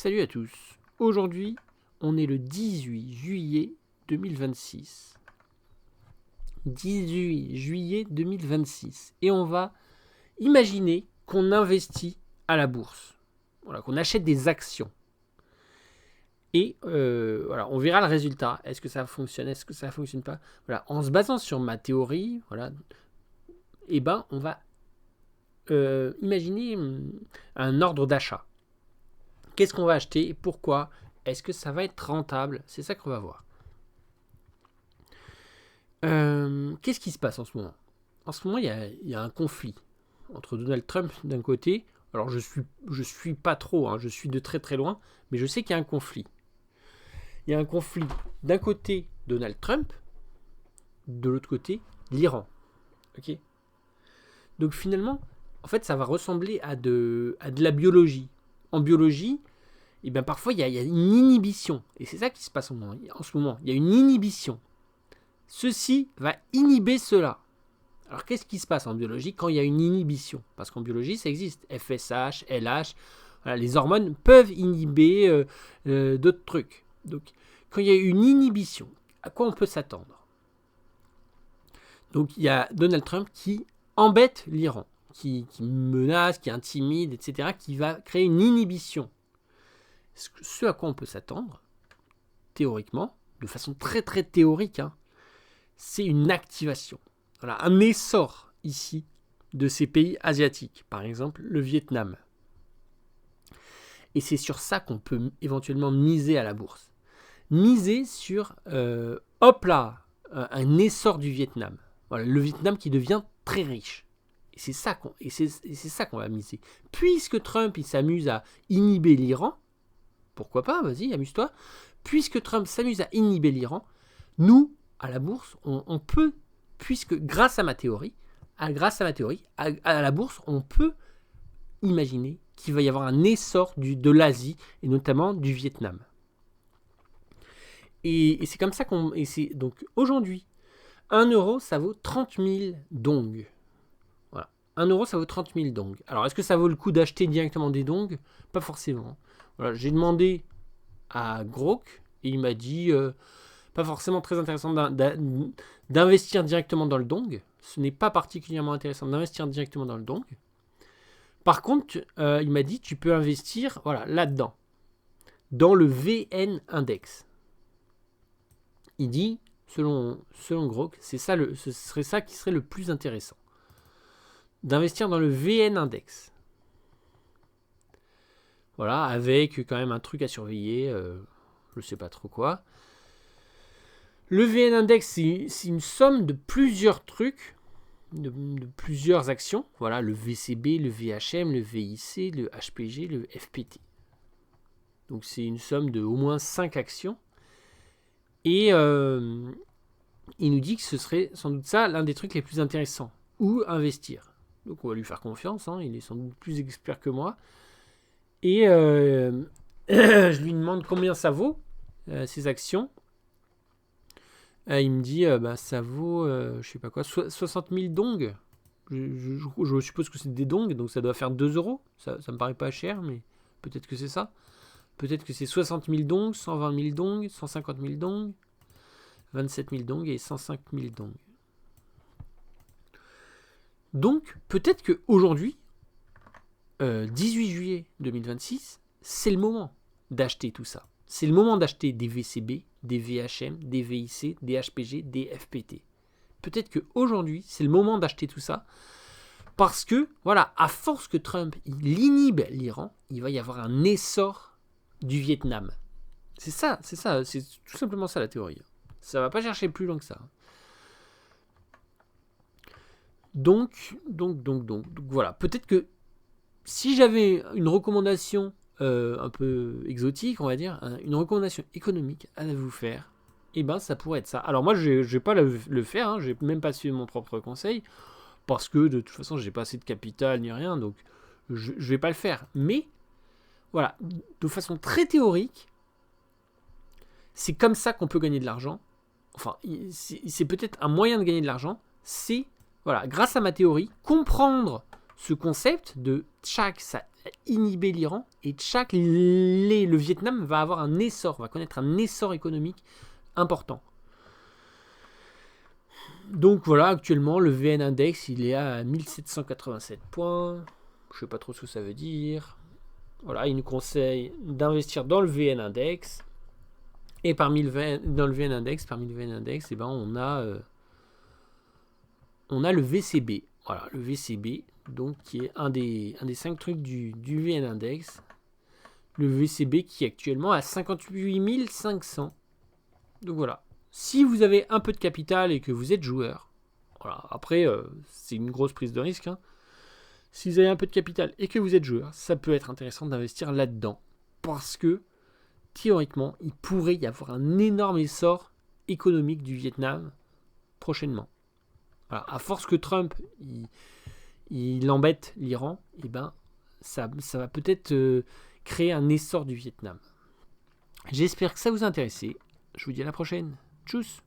Salut à tous. Aujourd'hui, on est le 18 juillet 2026. 18 juillet 2026. Et on va imaginer qu'on investit à la bourse. Voilà, qu'on achète des actions. Et voilà, on verra le résultat. Est-ce que ça fonctionne? Est-ce que ça ne fonctionne pas? Voilà, en se basant sur ma théorie, voilà, on va imaginer un ordre d'achat. Qu'est-ce qu'on va acheter et pourquoi? Est-ce que ça va être rentable? C'est ça qu'on va voir. Qu'est-ce qui se passe en ce moment? En ce moment, il y a un conflit entre Donald Trump d'un côté. Alors, je suis pas trop, je suis de très très loin, mais je sais qu'il y a un conflit. Il y a un conflit d'un côté Donald Trump, de l'autre côté l'Iran. Ok. Donc finalement, en fait, ça va ressembler à de la biologie. En biologie, et bien parfois il y a une inhibition. Et c'est ça qui se passe en ce moment. Il y a une inhibition. Ceci va inhiber cela. Alors qu'est-ce qui se passe en biologie quand il y a une inhibition? Parce qu'en biologie ça existe. FSH, LH, voilà, les hormones peuvent inhiber d'autres trucs. Donc quand il y a une inhibition, à quoi on peut s'attendre? Donc il y a Donald Trump qui embête l'Iran, qui menace, qui intimide, etc., qui va créer une inhibition. Ce à quoi on peut s'attendre, théoriquement, de façon très très théorique, c'est une activation. Voilà, un essor ici de ces pays asiatiques, par exemple le Vietnam. Et c'est sur ça qu'on peut éventuellement miser à la bourse. Miser sur, un essor du Vietnam. Voilà, le Vietnam qui devient très riche. Et c'est ça qu'on va miser. Puisque Trump il s'amuse à inhiber l'Iran, pourquoi pas, vas-y, amuse-toi. Puisque Trump s'amuse à inhiber l'Iran, nous, à la bourse, on peut, puisque grâce à ma théorie, à la bourse, on peut imaginer qu'il va y avoir un essor de l'Asie, et notamment du Vietnam. Et c'est comme ça qu'on... Donc aujourd'hui, 1 euro, ça vaut 30 000 dongs. Voilà. 1 euro, ça vaut 30 000 dongs. Alors, est-ce que ça vaut le coup d'acheter directement des dongs? Pas forcément. Voilà, j'ai demandé à Grok et il m'a dit pas forcément très intéressant d'investir directement dans le dong. Ce n'est pas particulièrement intéressant d'investir directement dans le dong. Par contre, il m'a dit tu peux investir là-dedans, dans le VN Index. Il dit, selon Grok, ce serait ça qui serait le plus intéressant. D'investir dans le VN Index. Voilà, avec quand même un truc à surveiller, je sais pas trop quoi. Le VN Index, c'est une somme de plusieurs trucs, de plusieurs actions. Voilà, le VCB, le VHM, le VIC, le HPG, le FPT. Donc c'est une somme de au moins 5 actions. Et il nous dit que ce serait sans doute ça l'un des trucs les plus intéressants. Où investir. Donc on va lui faire confiance, il est sans doute plus expert que moi. Et je lui demande combien ça vaut, ces actions. Il me dit, ça vaut, je sais pas quoi, 60 000 dongs. Je suppose que c'est des dongs, donc ça doit faire 2 euros. Ça me paraît pas cher, mais peut-être que c'est ça. Peut-être que c'est 60 000 dongs, 120 000 dongs, 150 000 dongs, 27 000 dongs et 105 000 dongs. Donc, peut-être qu'aujourd'hui, 18 juillet 2026, c'est le moment d'acheter tout ça. C'est le moment d'acheter des VCB, des VHM, des VIC, des HPG, des FPT. Peut-être qu'aujourd'hui, c'est le moment d'acheter tout ça. Parce que, voilà, à force que Trump il inhibe l'Iran, il va y avoir un essor du Vietnam. C'est tout simplement ça la théorie. Ça va pas chercher plus loin que ça. Donc voilà. Peut-être que si j'avais une recommandation un peu exotique, on va dire, une recommandation économique à vous faire, ça pourrait être ça. Alors moi, je vais pas le faire, je vais même pas suivre mon propre conseil, parce que de toute façon, j'ai pas assez de capital ni rien, donc je vais pas le faire. Mais voilà, de façon très théorique, c'est comme ça qu'on peut gagner de l'argent. Enfin, c'est peut-être un moyen de gagner de l'argent. C'est, voilà, grâce à ma théorie, comprendre ce concept de chaque, inhiber l'Iran et le Vietnam va avoir un essor, va connaître un essor économique important. Donc voilà, actuellement le VN Index il est à 1787 points. Je sais pas trop ce que ça veut dire. Voilà, il nous conseille d'investir dans le VN Index. Et parmi le VN Index, eh ben, on a le VCB. Voilà, le VCB, donc qui est un des 5 trucs du VN Index. Le VCB qui est actuellement à 58 500. Donc voilà. Si vous avez un peu de capital et que vous êtes joueur, voilà, après c'est une grosse prise de risque. Hein. Si vous avez un peu de capital et que vous êtes joueur, ça peut être intéressant d'investir là-dedans. Parce que théoriquement, il pourrait y avoir un énorme essor économique du Vietnam prochainement. Voilà, à force que Trump il embête l'Iran, et ben ça va peut-être créer un essor du Vietnam. J'espère que ça vous a intéressé. Je vous dis à la prochaine. Tchuss.